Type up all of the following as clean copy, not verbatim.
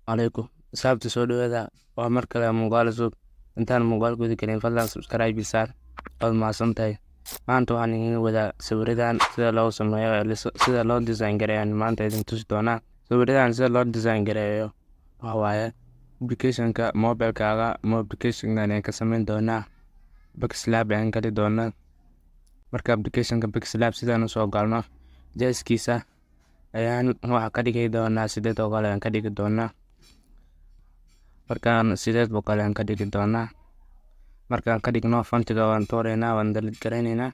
عليكم صاحبتي soo dhawaada waa mar kale muuqaal cusub intaan muuqaalkooda gelin fadlan subscribe saar waad mahadsantahay maanta waxaan idin wadaa sawiradan sida loo sameeyo sida loo design gareeyo maanta idin tusi doonaa sawiradan sida loo design gareeyo waxa waaye application-ka mobile-kaaga application-kan ka sameyn doonaa Pixlab aan gali doonaa marka application-ka Pixlab sidaan u soo galno jeeskiisa ayaan waxa ka dhigi doonaa sidoo kale aan ka dhigi doonaa markaan sideed boqol aan ka dhigi doonaa markaan ka dhigno fontiga waan tooreynaa waan delete gareyneynaa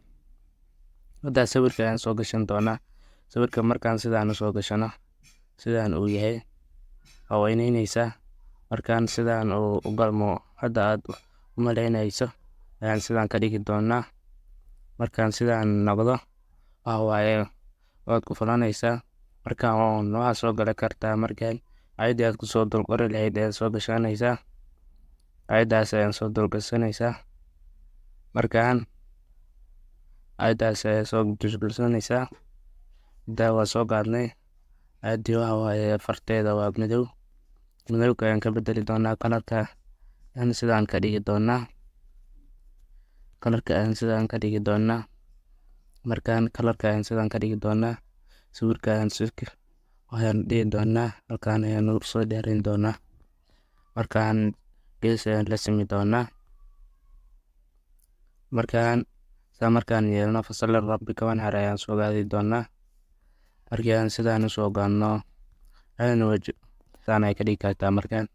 hadda sawirka aan soo gashan doonaa sawirka markaan sidaan u soo gashano sidaan uu yahay haweeneynaysa markaan sidaan u galmo hadda aad u maleynayso ayaan sidaan ka dhigi doonaa markaan sidaan noqdo waxa waaye waad ku fulanaysaa markaan waa soo gali kartaa markaan ayda aad ku soo dulqori lahayd ee soo gashanaysaa aydaas ayaan soo dulgasanaysaa markaan aydaas ayaan soo dulgasanaysaa daawa soo qaadnay ayadii waxa waaye farteeda waa madowga ayaan ka bedeli doonaa kalarka aan sidaan ka dhigi doonaa kalarka aan sidaan ka dhigi doonaa markaan kalarka aan sidaan ka dhigi doonaa sawirka aan waxaan dhigi doonaa halkaan ayaan soo dheerin doonaa markaan gees ayaan la simi doonaa markaan yeelno fasal rabbi kawan har ayaan soo gaadi doonaa markaan sidaan u soo gaadno ayaan waji sidaan ay ka dhigi kartaa markaan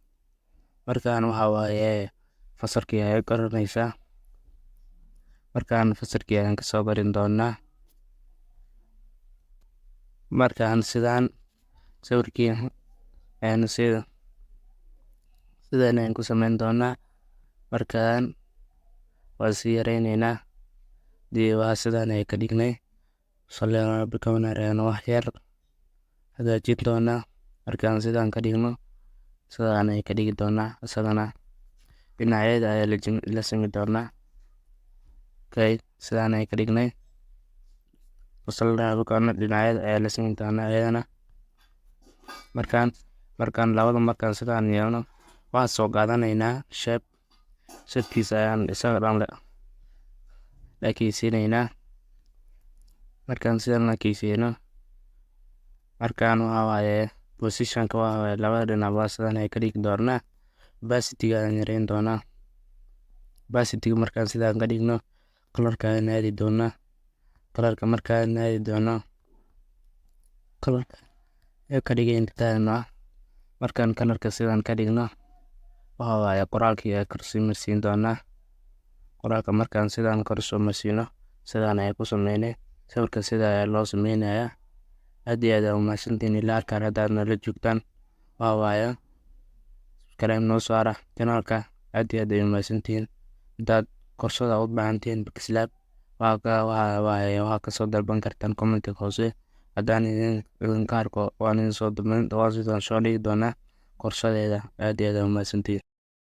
waxa waaye fasalkii ay qoranaysaa markaan fasalkii ayaan ka soo garin doonaa markaan sidaan sawirkii ayaan sidaan ayaan ku sameyn doonaa markaan waa sii yareyneynaa dii waa sidaan ay ka dhignay sallallahu ayaan wax yar hagaajin doonaa markaan sidaan ka dhigno sidaan ay ka dhigi doonaa isagana dhinacyada ayaa la simi doonaa sidaan ay ka dhignay sallallahu dhinacyada ayaa la simi doonaa ayadana markaan labada markaan sidaan yeelno waxaan soo qaadanaynaa shapekiisa ayaan isaga dhan la keysiinaynaa markaan sidaan la keysino markaan waxa waaye position-ka waxa waaye labada dhinac waa sidaan ay ka dhigi doonaa opacity-ga ayaan yareyn doonaa opacity-ga markaan sidaan ka dhigno kalarka ayaan aadi doonaa kalarka markaan aadi doono kalarka ee ka dhigayna markaan kalarka sidaan ka dhigno waxa waaye qoraalkii ay korsi marsiin doonaa qoraalka markaan sidaan korso marsiino sidaan ay ku sameynay sawirka sida loo sameynayaa aad iyo aad u mahadsantiin ilaa arkaan haddaad nala joogtaan waxa waaye subscribe noo saara channelka aad iyo aad ay mahadsantiin haddaad korsada u baahantiin Pixlab waa ka soo dalban kartaan comment hoose haddaan idin ka arko waan idin soo dhigi doonaa korsadeeda aad iyo aad u mahadsantiin.